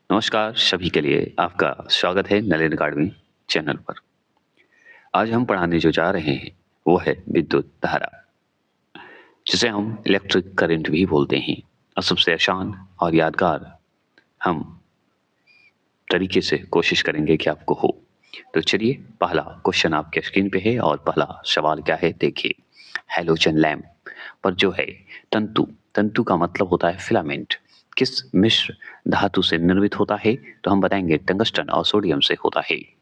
नमस्कार सभी के लिए आपका स्वागत है नलिन अकाडमी चैनल पर। आज हम पढ़ाने जो जा रहे हैं वो है विद्युत धारा, जिसे हम इलेक्ट्रिक करंट भी बोलते हैं और सबसे आसान और यादगार हम तरीके से कोशिश करेंगे कि आपको हो। तो चलिए, पहला क्वेश्चन आपके स्क्रीन पे है और पहला सवाल क्या है देखिए। हैलोजन लैंप पर जो है तंतु, तंतु का मतलब होता है फिलामेंट, किस मिश्र धातु से निर्मित होता है? तो हम बताएंगे टंगस्टन और सोडियम से होता है।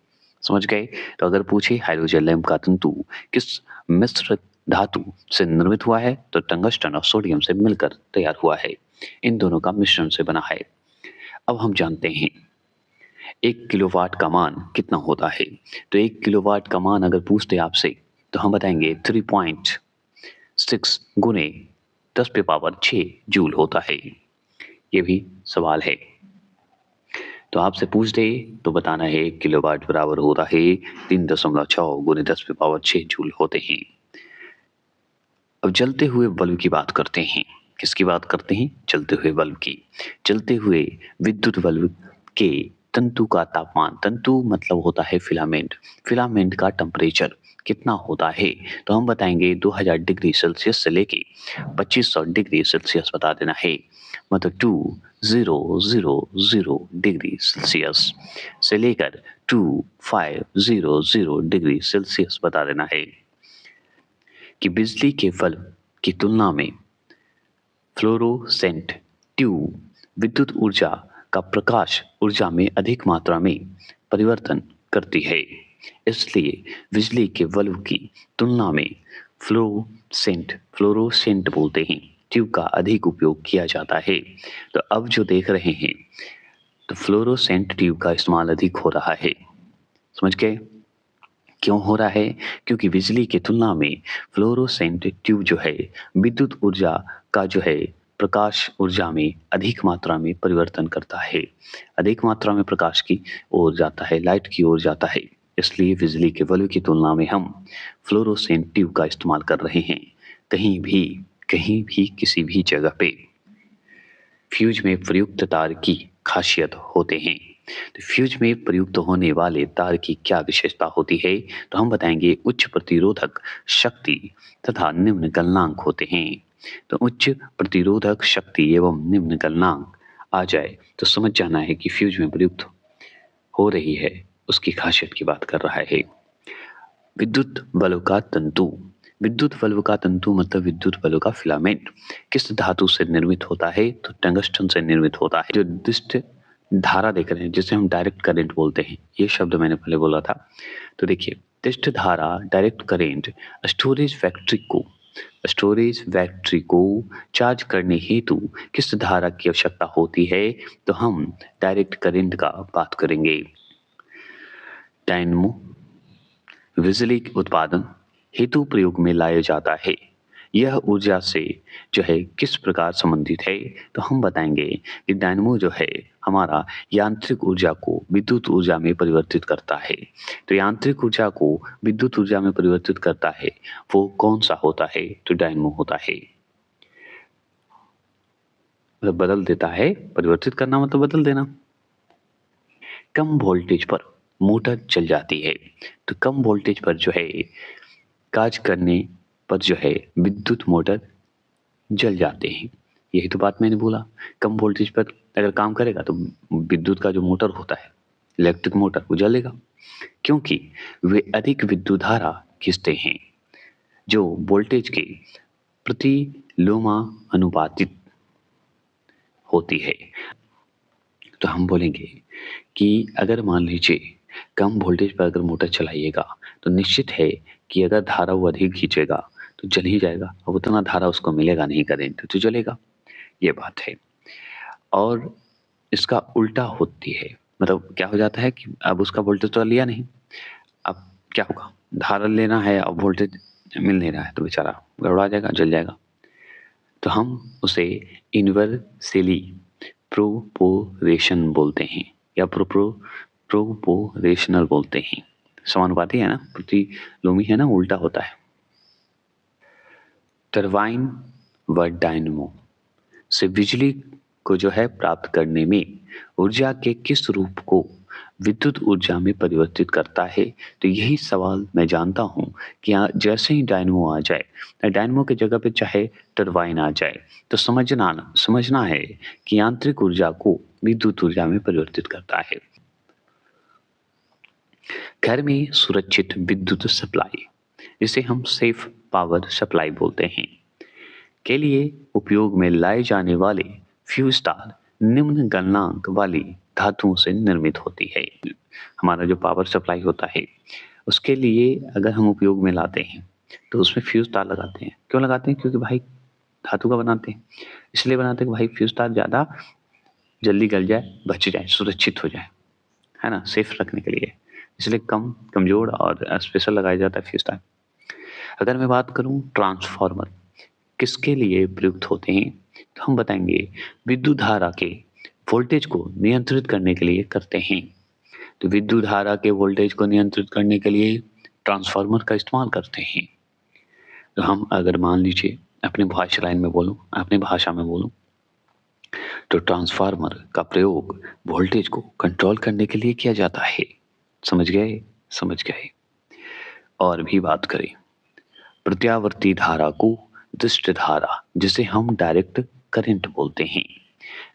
समझ गए? तो अगर पूछे हाइड्रोजन लैंप का तंतु किस मिश्र धातु से निर्मित हुआ है, तो टंगस्टन और सोडियम से मिलकर तैयार हुआ है। इन दोनों का मिश्रण से बना है। अब हम जानते हैं 1 किलोवाट का मान कितना होता है। तो 1 किलोवाट का मान अगर पूछते आपसे, तो हम बताएंगे 3.6 गुने 10⁻6 जूल होता है। ये भी सवाल है। तो आपसे पूछ दे तो बताना है 1 किलोवाट बराबर होता है 3.6 गुने 10⁻6 जूल होते हैं। अब जलते हुए बल्ब की बात करते हैं। किसकी बात करते हैं? जलते हुए बल्ब की। जलते हुए विद्युत बल्ब के तंतु का तापमान, तंतु मतलब होता है फिलामेंट, फिलामेंट का टेम्परेचर कितना होता है? तो हम बताएंगे 2000 डिग्री सेल्सियस से लेके 2500 डिग्री सेल्सियस बता देना है। मतलब 2000 डिग्री सेल्सियस से लेकर 2500 डिग्री सेल्सियस बता देना है कि बिजली के बल्ब की तुलना में फ्लोरोसेंट ट्यूब विद्युत ऊर्जा का प्रकाश ऊर्जा में अधिक मात्रा में परिवर्तन करती है। इसलिए बिजली के बल्ब की तुलना में फ्लोरोसेंट बोलते हैं ट्यूब का अधिक उपयोग किया जाता है। तो अब जो देख रहे हैं, तो फ्लोरोसेंट ट्यूब का इस्तेमाल अधिक हो रहा है। समझ गए? क्यों हो रहा है? क्योंकि बिजली की तुलना में फ्लोरोसेंट ट्यूब जो है विद्युत ऊर्जा का जो है प्रकाश ऊर्जा में अधिक मात्रा में परिवर्तन करता है। अधिक मात्रा में प्रकाश की ओर जाता है, लाइट की ओर जाता है। इसलिए बिजली के बल्ब की तुलना में हम फ्लोरोसेंट ट्यूब का इस्तेमाल कर रहे हैं। कहीं भी किसी भी जगह पे फ्यूज में प्रयुक्त तार की खासियत होते हैं। तो फ्यूज में प्रयुक्त होने वाले तार की क्या विशेषता होती है? तो हम बताएंगे उच्च प्रतिरोधक शक्ति तथा निम्न गलनांक होते हैं। तो उच्च प्रतिरोधक शक्ति एवं निम्न गलनांक आ जाए तो समझ जाना है कि फ्यूज में प्रयुक्त हो रही है, उसकी खासियत की बात कर रहा है। विद्युत बल्ब का तंतु, विद्युत बल्ब का तंतु मतलब विद्युत बल्ब का फिलामेंट किस धातु से निर्मित होता है? तो टंगस्टन से निर्मित होता है। जो दिष्ट धारा देख रहे हैं, जिसे हम डायरेक्ट करंट बोलते हैं, ये शब्द मैंने पहले बोला था। तो देखिए, दिष्ट धारा डायरेक्ट करंट स्टोरेज बैटरी को चार्ज करने हेतु किस धारा की आवश्यकता होती है? तो हम डायरेक्ट करंट का बात करेंगे। डायनमो बिजली के उत्पादन हेतु प्रयोग में लाया जाता है। यह ऊर्जा से जो है किस प्रकार संबंधित है? तो हम बताएंगे कि डायनमो जो है हमारा यांत्रिक ऊर्जा को विद्युत ऊर्जा में परिवर्तित करता है। तो यांत्रिक ऊर्जा को विद्युत ऊर्जा में परिवर्तित करता है, वो कौन सा होता है? तो डायनमो होता है। मतलब बदल देता है, परिवर्तित करना मतलब बदल देना। कम वोल्टेज पर मोटर चल जाती है। तो कम वोल्टेज पर जो है कार्य करने पर जो है विद्युत मोटर जल जाते हैं। यही तो बात मैंने बोला, कम वोल्टेज पर अगर काम करेगा तो विद्युत का जो मोटर होता है, इलेक्ट्रिक मोटर, वो जलेगा, क्योंकि वे अधिक विद्युत धारा खींचते हैं जो वोल्टेज के प्रतिलोमानुपातिक होती है। तो हम बोलेंगे कि अगर मान लीजिए कम वोल्टेज पर अगर मोटर चलाइएगा तो निश्चित है कि अगर धारा वो अधिक खींचेगा तो जल ही जाएगा। अब उतना धारा उसको मिलेगा नहीं, करंट तो जलेगा। ये बात है। और इसका उल्टा होती है, मतलब क्या हो जाता है कि अब उसका वोल्टेज तो लिया नहीं, अब क्या होगा? धारा लेना है, अब वोल्टेज मिल नहीं रहा है, तो बेचारा गड़बड़ा जाएगा, जल जाएगा। तो हम उसे इन्वर्सली प्रोपोरेशन बोलते हैं या प्रोपोरेशनल बोलते हैं। समानुपाती है ना, प्रतिलोमी है ना, उल्टा होता है। टरबाइन व डायनमो से बिजली को जो है प्राप्त करने में ऊर्जा के किस रूप को विद्युत ऊर्जा में परिवर्तित करता है? तो यही सवाल मैं जानता हूँ कि जैसे ही डायनमो आ जाए, डायनमो की जगह पे चाहे टरबाइन आ जाए, तो समझना है कि यांत्रिक ऊर्जा को विद्युत ऊर्जा में परिवर्तित करता है। घर में सुरक्षित विद्युत सप्लाई, जिसे हम सेफ पावर सप्लाई बोलते हैं, के लिए उपयोग में लाए जाने वाले फ्यूज तार निम्न गलनांक वाली धातुओं से निर्मित होती है। हमारा जो पावर सप्लाई होता है, उसके लिए अगर हम उपयोग में लाते हैं तो उसमें फ्यूज तार लगाते हैं। क्यों लगाते हैं? क्योंकि भाई धातु का बनाते हैं, इसलिए बनाते हैं कि भाई फ्यूज तार ज़्यादा जल्दी गल जाए, बच जाए, सुरक्षित हो जाए, है ना, सेफ रखने के लिए। इसलिए कमजोर और स्पेशल लगाया जाता है फ्यूज तार। अगर मैं बात करूं ट्रांसफार्मर किसके लिए प्रयुक्त होते हैं, तो हम बताएंगे विद्युत धारा के वोल्टेज को नियंत्रित करने के लिए करते हैं। तो विद्युत धारा के वोल्टेज को नियंत्रित करने के लिए ट्रांसफार्मर का इस्तेमाल करते हैं। तो हम अगर मान लीजिए अपनी भाषा में बोलूं, तो ट्रांसफार्मर का प्रयोग वोल्टेज को कंट्रोल करने के लिए किया जाता है। समझ गए? समझ गए। और भी बात करें, प्रत्यावर्ती धारा को दृष्ट धारा, जिसे हम डायरेक्ट करंट बोलते हैं,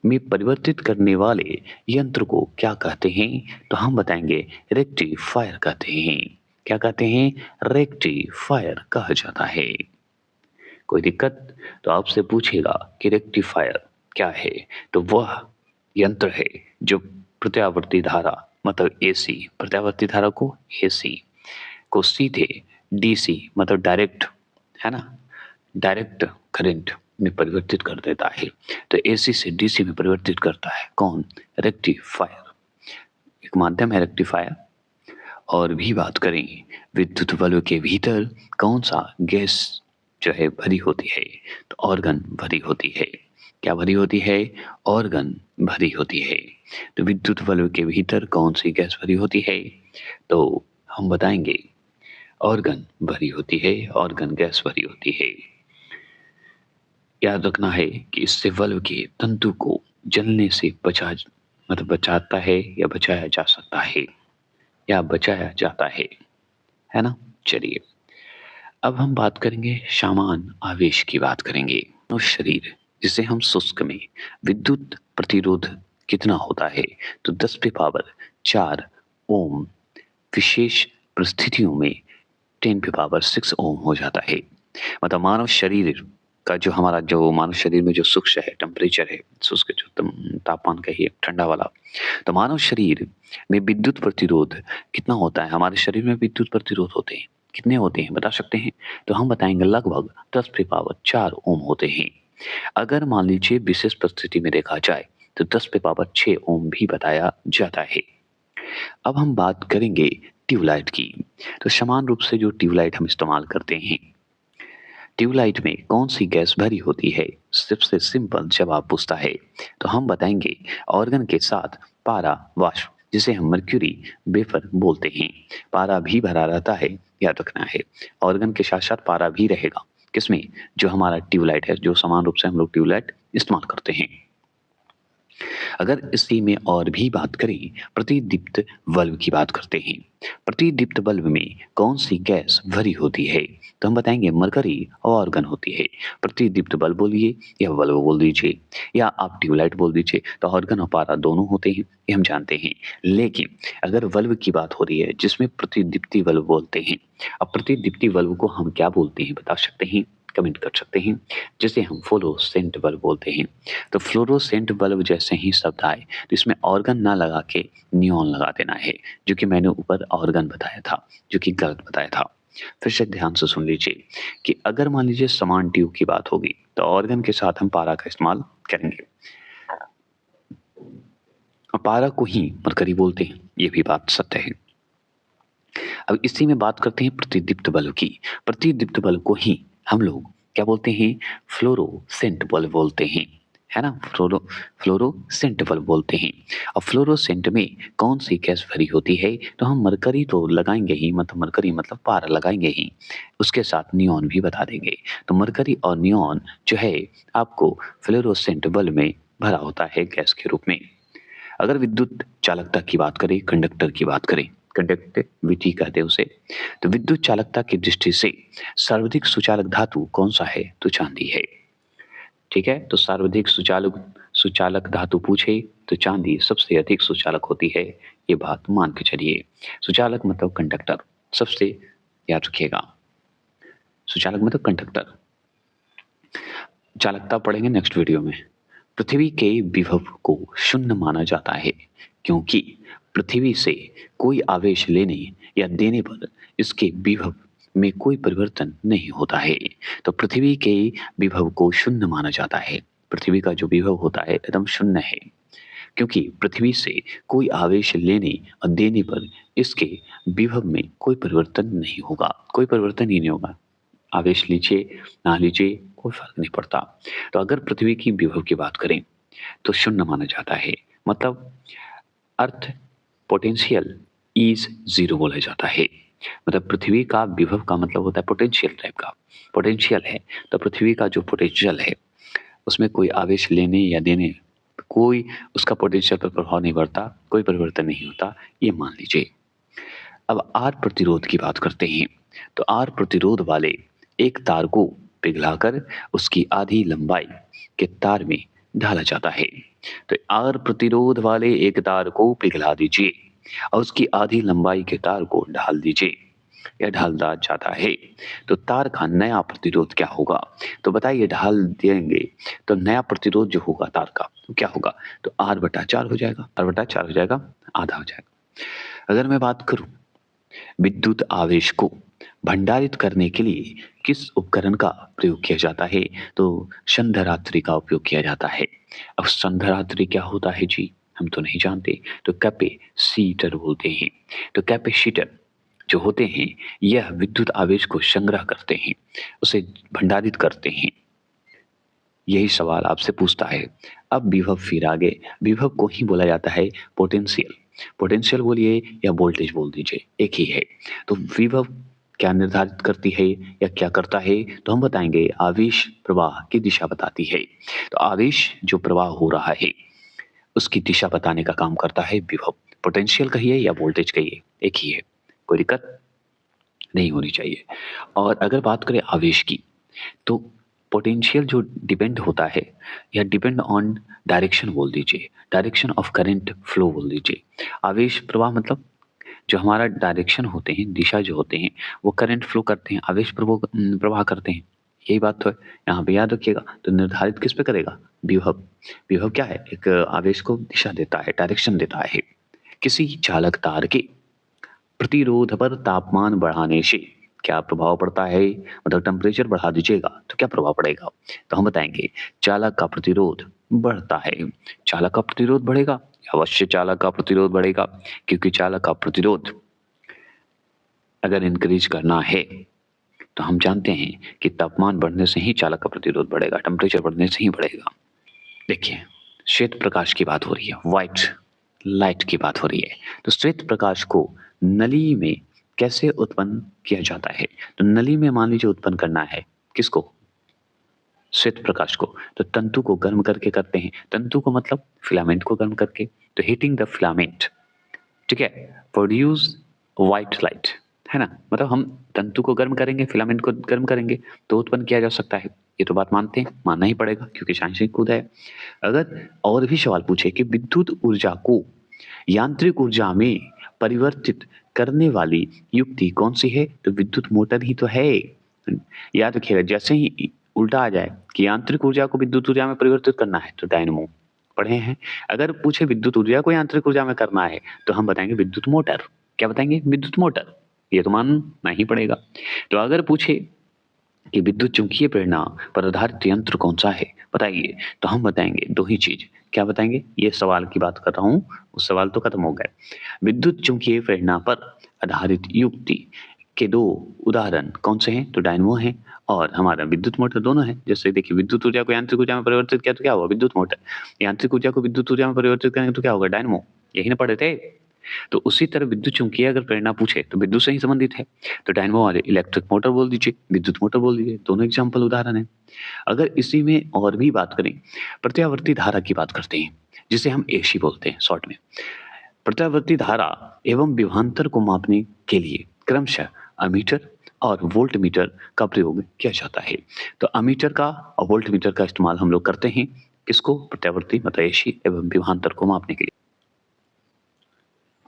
में परिवर्तित करने वाले यंत्र को क्या कहते हैं? तो हम बताएंगे रेक्टिफायर कहते हैं। क्या कहते हैं? रेक्टिफायर कहा जाता है। कोई दिक्कत? तो आपसे पूछेगा कि रेक्टिफायर क्या है, तो वह यंत्र है जो प्रत्यावर्ती धारा मतलब एसी, प्रत्यावर्ती धारा को एसी को सीधे डीसी मतलब डायरेक्ट, है ना, डायरेक्ट करंट में परिवर्तित कर देता है। तो एसी से डीसी में परिवर्तित करता है कौन? रेक्टिफायर। एक माध्यम है रेक्टिफायर। और भी बात करें, विद्युत बल्ब के भीतर कौन सा गैस जो है भरी होती है? तो ऑर्गन भरी होती है। क्या भरी होती है? ऑर्गन भरी होती है। तो विद्युत बल्ब के भीतर कौन सी गैस भरी होती है? तो हम बताएंगे ऑर्गन भरी होती है, ऑर्गन गैस भरी होती है। याद रखना है कि इससे बल्ब के तंतु को जलने से बचाता है या बचाया जा सकता है या बचाया जाता है ना। चलिए अब हम बात करेंगे समान आवेश की बात करेंगे। और शरीर जिसे हम शुष्क में विद्युत प्रतिरोध कितना होता है? तो 10⁴ ओम, विशेष परिस्थितियों में 10⁶ ओम हो जाता है। मतलब मानव शरीर का जो मानव शरीर में जो शुष्क है, टेम्परेचर है, शुष्क जो तापमान कहिए ठंडा वाला, तो मानव शरीर में विद्युत प्रतिरोध कितना होता है? हमारे शरीर में विद्युत प्रतिरोध होते हैं, कितने होते हैं बता सकते हैं? तो हम बताएंगे लगभग 10⁴ ओम होते हैं। अगर मान लीजिए विशेष परिस्थिति में देखा जाए तो 10⁶ ओम भी बताया जाता है। अब हम बात करेंगे ट्यूबलाइट की। तो समान रूप से जो ट्यूबलाइट हम इस्तेमाल करते हैं, ट्यूबलाइट में कौन सी गैस भरी होती है? सबसे सिंपल जवाब पूछता है तो हम बताएंगे ऑर्गन के साथ पारा वाष्प, जिसे हम मर्क्यूरी वेपर बोलते हैं। पारा भी भरा रहता है, याद रखना है। ऑर्गन के साथ साथ पारा भी रहेगा। किसमें? जो हमारा ट्यूबलाइट है, जो समान रूप से हम लोग ट्यूबलाइट इस्तेमाल करते हैं। अगर इसी में और भी बात करें, प्रतिदीप्त बल्ब की बात करते हैं। प्रतिदीप्त बल्ब में कौन सी गैस भरी होती है? तो हम बताएंगे मरकरी और आर्गन होती है। प्रतिदीप्त बल्ब बोलिए या बल्ब बोल दीजिए या आप ट्यूबलाइट बोल दीजिए, तो आर्गन और पारा दोनों होते हैं, ये हम जानते हैं। लेकिन अगर बल्ब की बात हो रही है जिसमें प्रतिदीप्ति बल्ब बोलते हैं, अब प्रतिदीप्ति बल्ब को हम क्या बोलते हैं बता सकते हैं? कमेंट कर सकते हैं। जिसे हम फ्लोरोसेंट बल्ब बोलते हैं। तो फ्लोरोसेंट बल्ब जैसे ही शब्द आए तो इसमें ऑर्गन ना लगा के नियॉन लगा देना है, जो कि मैंने ऊपर ऑर्गन बताया था, जो कि गलत बताया था। फिर से ध्यान से सुन लीजिए कि अगर मान लीजिए समान ट्यूब की बात होगी तो ऑर्गन के साथ हम पारा का इस्तेमाल करेंगे। पारा को ही मरकरी बोलते हैं, ये भी बात सत्य है। अब इसी में बात करते हैं प्रतिदीप्त बल्ब की। प्रतिदीप्त बल्ब को ही हम लोग क्या बोलते हैं? फ्लोरोसेंट बल्ब बोलते हैं, है ना। फ्लोरोसेंट बल्ब बोलते हैं। अब फ्लोरोसेंट में कौन सी गैस भरी होती है? तो हम मरकरी तो लगाएंगे ही, मतलब मरकरी मतलब पारा लगाएंगे ही, उसके साथ नियॉन भी बता देंगे। तो मरकरी और नियॉन जो है आपको फ्लोरोसेंट बल्ब में भरा होता है गैस के रूप में। अगर विद्युत चालकता की बात करें, कंडक्टर की बात करें, कंडक्टिविटी कहते हैं उसे, तो विद्युत चालकता की दृष्टि से सर्वाधिक सुचालक धातु कौन सा है? तो चांदी है। ठीक है, तो सर्वाधिक सुचालक सुचालक धातु पूछे तो चांदी सबसे अधिक सुचालक होती है, ये बात मान के चलिए। सुचालक मतलब कंडक्टर, सबसे याद रखिएगा, सुचालक मतलब कंडक्टर। चालकता पढ़ेंगे नेक्स्ट वीडियो में। पृथ्वी के विभव को शून्य माना जाता है क्योंकि पृथ्वी से कोई आवेश लेने या देने पर इसके विभव में कोई परिवर्तन नहीं होता है। तो पृथ्वी के विभव को शून्य माना जाता है। पृथ्वी का जो विभव होता है एकदम शून्य है क्योंकि पृथ्वी से कोई आवेश लेने और देने पर इसके विभव में कोई परिवर्तन नहीं होगा, कोई परिवर्तन ही नहीं होगा। आवेश लीजिए ना लीजिए कोई फर्क नहीं पड़ता। तो अगर पृथ्वी की विभव की बात करें तो शून्य माना जाता है, मतलब अर्थ पोटेंशियल इज जीरो बोला जाता है। मतलब पृथ्वी का विभव का मतलब होता है पोटेंशियल टाइप का, पोटेंशियल है तो पृथ्वी का जो पोटेंशियल है उसमें कोई आवेश लेने या देने कोई उसका पोटेंशियल पर प्रभाव नहीं पड़ता, कोई परिवर्तन नहीं होता, ये मान लीजिए। अब आर प्रतिरोध की बात करते हैं। तो आर प्रतिरोध वाले एक तार को पिघलाकर उसकी आधी लंबाई के तार में ढाला जाता है। तो आर प्रतिरोध वाले एक तार को पिघला दीजिए और उसकी आधी लंबाई के तार को ढाल दीजिए या ढालता जाता है, तो तार का नया प्रतिरोध क्या होगा? तो बताइए, ढाल देंगे तो नया प्रतिरोध जो होगा तार का तो क्या होगा? तो R/4 हो जाएगा, R/4 हो जाएगा, आधा हो जाएगा। अगर मैं बात करूं विद्युत आवेश को भंडारित करने के लिए किस उपकरण का प्रयोग किया जाता है? तो संधारित्री का उपयोग किया जाता है। अब संधारित्री क्या होता है जी, हम तो नहीं जानते, तो कैपेसिटर बोलते हैं। तो कैपेसिटर जो होते हैं यह विद्युत आवेश को संग्रह करते हैं, उसे भंडारित करते हैं। यही सवाल आपसे पूछता है। अब विभव, फिर आगे विभव को ही बोला जाता है पोटेंशियल। पोटेंशियल बोलिए या वोल्टेज बोल दीजिए, एक ही है। तो विभव क्या निर्धारित करती है या क्या करता है? तो हम बताएंगे आवेश प्रवाह की दिशा बताती है। तो आवेश जो प्रवाह हो रहा है उसकी दिशा बताने का काम करता है विभव। पोटेंशियल कहिए या वोल्टेज कहिए, एक ही है, कोई दिक्कत नहीं होनी चाहिए। और अगर बात करें आवेश की, तो पोटेंशियल जो डिपेंड होता है या डिपेंड ऑन डायरेक्शन बोल दीजिए, डायरेक्शन ऑफ करंट फ्लो बोल दीजिए। आवेश प्रवाह मतलब जो हमारा डायरेक्शन होते हैं, दिशा जो होते हैं वो करंट फ्लो करते हैं, आवेश प्रवाह करते हैं। यही बात तो है, यहाँ पे याद रखिएगा। तो निर्धारित किस पे करेगा? विभव। विभव क्या है? एक आवेश को दिशा देता है, डायरेक्शन देता है। किसी चालक तार के प्रतिरोध पर तापमान बढ़ाने से क्या प्रभाव पड़ता है? मतलब टेम्परेचर बढ़ा दीजिएगा तो क्या प्रभाव पड़ेगा? तो हम बताएंगे चालक का प्रतिरोध बढ़ता है। चालक का प्रतिरोध बढ़ेगा, अवश्य चालक का प्रतिरोध बढ़ेगा, क्योंकि चालक का प्रतिरोध अगर इंक्रीज करना है तो हम जानते हैं कि तापमान बढ़ने से ही चालक का प्रतिरोध बढ़ेगा, टेम्परेचर बढ़ने से ही बढ़ेगा। देखिए, श्वेत प्रकाश की बात हो रही है, व्हाइट लाइट की बात हो रही है। तो श्वेत प्रकाश को नली में कैसे उत्पन्न किया जाता है? तो नली में मान लीजिए उत्पन्न करना है किसको? श्वेत प्रकाश को। तो तंतु को गर्म करके करते हैं। तंतु को मतलब फिलामेंट को गर्म करके। तो हीटिंग द फिलामेंट, ठीक है, प्रोड्यूस व्हाइट लाइट, है ना। मतलब हम तंतु को गर्म करेंगे, फिलामेंट को गर्म करेंगे तो उत्पन्न किया जा सकता है। ये तो बात मानते हैं, मानना ही पड़ेगा क्योंकि साइंस ही खुद है। अगर और भी सवाल पूछे कि विद्युत ऊर्जा को यांत्रिक ऊर्जा में परिवर्तित करने वाली युक्ति कौन सी है? तो विद्युत मोटर ही तो है। याद रखिएगा, जैसे ही उल्टा आ जाए कि यांत्रिक ऊर्जा को विद्युत ऊर्जा में परिवर्तित करना है तो डायनेमो पढ़े हैं। अगर पूछे विद्युत ऊर्जा को यांत्रिक ऊर्जा में करना है तो हम बताएंगे विद्युत मोटर। क्या बताएंगे? विद्युत मोटर। ये तो मानना ही पड़ेगा। तो अगर पूछे कि विद्युत चुंबकीय प्रेरणा पर आधारित यंत्र कौन सा है बताइए, तो हम बताएंगे दो ही चीज। क्या बताएंगे? ये सवाल की बात कर रहा हूँ, उस सवाल तो खत्म हो गए। विद्युत चुंबकीय प्रेरणा पर आधारित युक्ति के दो उदाहरण कौन से हैं? तो डायनमो है और हमारा विद्युत मोटर, दोनों है। जैसे देखिए, विद्युत ऊर्जा को यांत्रिक ऊर्जा में परिवर्तित किया तो क्या हुआ? विद्युत मोटर। यांत्रिक ऊर्जा को विद्युत ऊर्जा में परिवर्तित करेंगे तो क्या होगा? डायनमो। यही ना पढ़े थे। तो उसी तरह विद्युत चुम्बकीय अगर प्रेरणा पूछे तो विद्युत से ही संबंधित है। तो डायनमो वाले इलेक्ट्रिक मोटर बोल दीजिए, विद्युत मोटर बोल दीजिए, दोनों एग्जाम्पल उदाहरण हैं। अगर इसी में और भी बात करें, प्रत्यावर्ती धारा की बात करते हैं, जिसे हम एसी बोलते हैं शॉर्ट में। प्रत्यावर्ती धारा एवं विभवांतर को मापने के लिए क्रमशः अमीटर और वोल्टमीटर का प्रयोग किया जाता है। तो अमीटर का और वोल्टमीटर का इस्तेमाल हम लोग करते हैं किसको? प्रत्यावर्ती मतलब एसी एवं विभवांतर को मापने के लिए।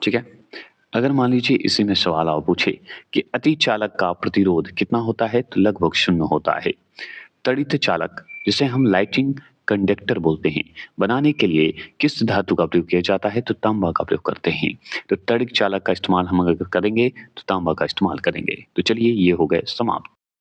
ठीक है। अगर मान लीजिए इसी में सवाल आप पूछे कि अति चालक का प्रतिरोध कितना होता है, तो लगभग 0 होता है। तड़ित चालक जिसे हम लाइटिंग कंडक्टर बोलते हैं, बनाने के लिए किस धातु का प्रयोग किया जाता है? तो तांबा का प्रयोग करते हैं। तो तड़ित चालक का इस्तेमाल हम अगर करेंगे तो तांबा का इस्तेमाल करेंगे। तो चलिए ये हो गए समाप्त।